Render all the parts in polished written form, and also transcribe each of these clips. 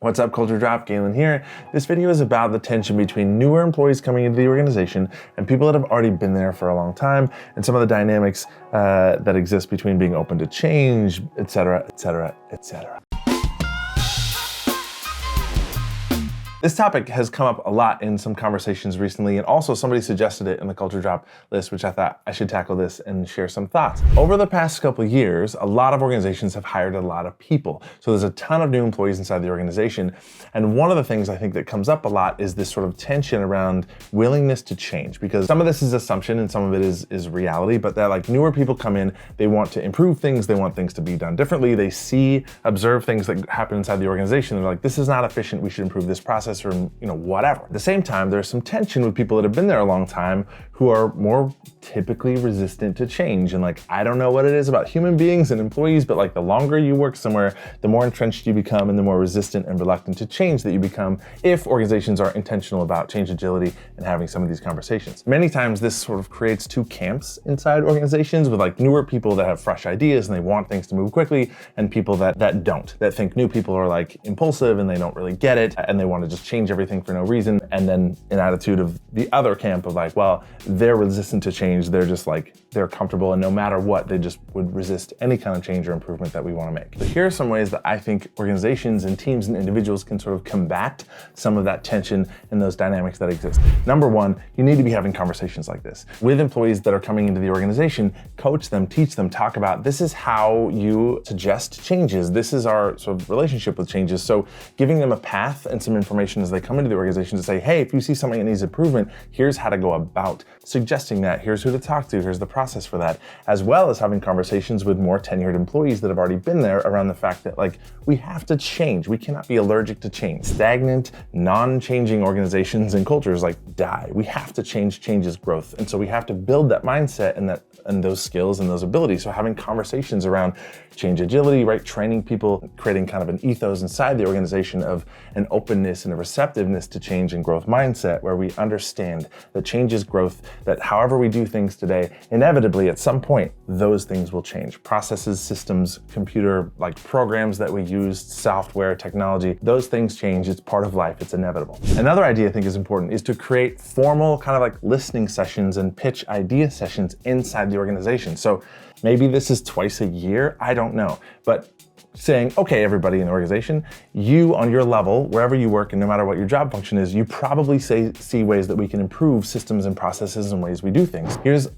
What's up, Culture Drop? Galen here. This video is about the tension between newer employees coming into the organization and people that have already been there for a long time, and some of the dynamics that exist between being open to change, etc., etc., etc. This topic has come up a lot in some conversations recently, and also somebody suggested it in the Culture Drop list, which I thought I should tackle this and share some thoughts. Over the past couple of years, a lot of organizations have hired a lot of people. So there's a ton of new employees inside the organization. And one of the things I think that comes up a lot is this sort of tension around willingness to change, because some of this is assumption and some of it is reality, but that like newer people come in, they want to improve things, they want things to be done differently, they observe things that happen inside the organization, they're like, this is not efficient, we should improve this process, or whatever. At the same time, there's some tension with people that have been there a long time who are more typically resistant to change. And like, I don't know what it is about human beings and employees, but like the longer you work somewhere, the more entrenched you become and the more resistant and reluctant to change that you become if organizations are intentional about change agility and having some of these conversations. Many times this sort of creates two camps inside organizations, with like newer people that have fresh ideas and they want things to move quickly, and people that don't, that think new people are like impulsive and they don't really get it and they want to just change everything for no reason. And then an attitude of the other camp of like, well, they're resistant to change. They're just like, they're comfortable, and no matter what, they just would resist any kind of change or improvement that we want to make. But here are some ways that I think organizations and teams and individuals can sort of combat some of that tension and those dynamics that exist. Number one, you need to be having conversations like this with employees that are coming into the organization. Coach them, teach them, talk about, this is how you suggest changes. This is our sort of relationship with changes. So giving them a path and some information as they come into the organization to say, hey, if you see something that needs improvement, here's how to go about suggesting that. Here's who to talk to. Here's the process for that. As well as having conversations with more tenured employees that have already been there around the fact that like, we have to change. We cannot be allergic to change. Stagnant, non-changing organizations and cultures like die. We have to change. Change is growth. And so we have to build that mindset and those skills and those abilities. So having conversations around change agility, right? Training people, creating kind of an ethos inside the organization of an openness and a receptiveness to change and growth mindset, where we understand that change is growth, that however we do things today, inevitably at some point, those things will change. Processes, systems, computer, like programs that we use, software, technology, those things change. It's part of life. It's inevitable. Another idea I think is important is to create formal kind of like listening sessions and pitch idea sessions inside the organization. So maybe this is twice a year, I don't know, but saying, okay, everybody in the organization, you on your level, wherever you work and no matter what your job function is, you probably see ways that we can improve systems and processes and ways we do things. Here's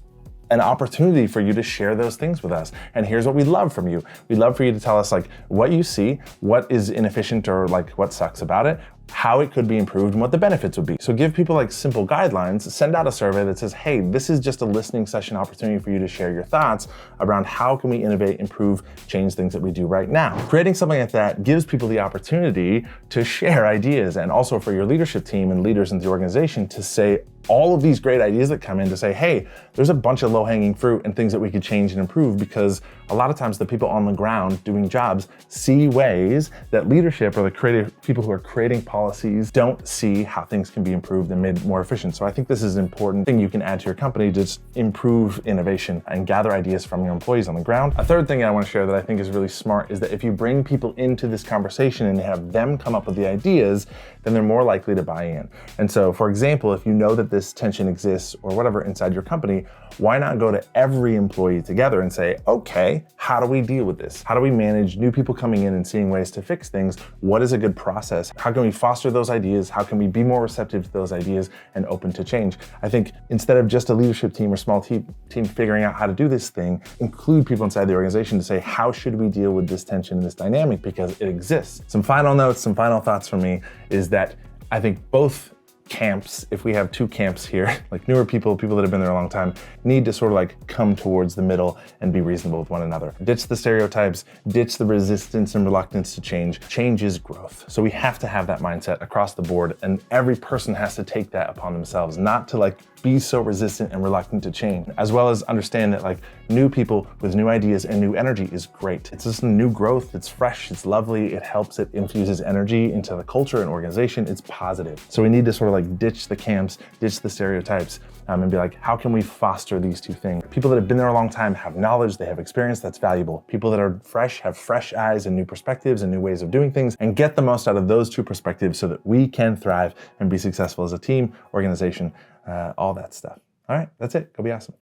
an opportunity for you to share those things with us. And here's what we'd love from you. We'd love for you to tell us like what you see, what is inefficient or like what sucks about it, how it could be improved, and what the benefits would be. So give people like simple guidelines, send out a survey that says, hey, this is just a listening session opportunity for you to share your thoughts around how can we innovate, improve, change things that we do right now. Creating something like that gives people the opportunity to share ideas, and also for your leadership team and leaders in the organization to say all of these great ideas that come in to say, hey, there's a bunch of low-hanging fruit and things that we could change and improve, because a lot of times the people on the ground doing jobs see ways that leadership or the creative people who are creating policies don't see how things can be improved and made more efficient. So I think this is an important thing you can add to your company to just improve innovation and gather ideas from your employees on the ground. A third thing I want to share that I think is really smart is that if you bring people into this conversation and have them come up with the ideas, then they're more likely to buy in. And so, for example, if you know that this tension exists or whatever inside your company, why not go to every employee together and say, okay, how do we deal with this? How do we manage new people coming in and seeing ways to fix things? What is a good process? How can we foster those ideas? How can we be more receptive to those ideas and open to change? I think instead of just a leadership team or small team figuring out how to do this thing, include people inside the organization to say, how should we deal with this tension and this dynamic, because it exists. Some final notes, some final thoughts from me is that I think both camps, if we have two camps here, like newer people that have been there a long time, need to sort of like come towards the middle and be reasonable with one another. Ditch the stereotypes, ditch the resistance and reluctance to change. Change is growth. So we have to have that mindset across the board, and every person has to take that upon themselves, not to like be so resistant and reluctant to change, as well as understand that like new people with new ideas and new energy is great. It's just new growth. It's fresh. It's lovely. It helps. It infuses energy into the culture and organization. It's positive. So we need to sort of like like ditch the camps, ditch the stereotypes, and be like, how can we foster these two things? People that have been there a long time have knowledge, they have experience that's valuable. People that are fresh have fresh eyes and new perspectives and new ways of doing things, and get the most out of those two perspectives so that we can thrive and be successful as a team, organization, all that stuff. All right, that's it. Go be awesome.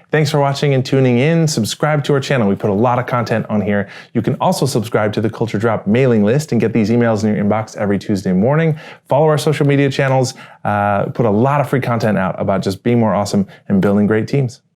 Thanks for watching and tuning in. Subscribe to our channel. We put a lot of content on here. You can also subscribe to the Culture Drop mailing list and get these emails in your inbox every Tuesday morning. Follow our social media channels. Put a lot of free content out about just being more awesome and building great teams.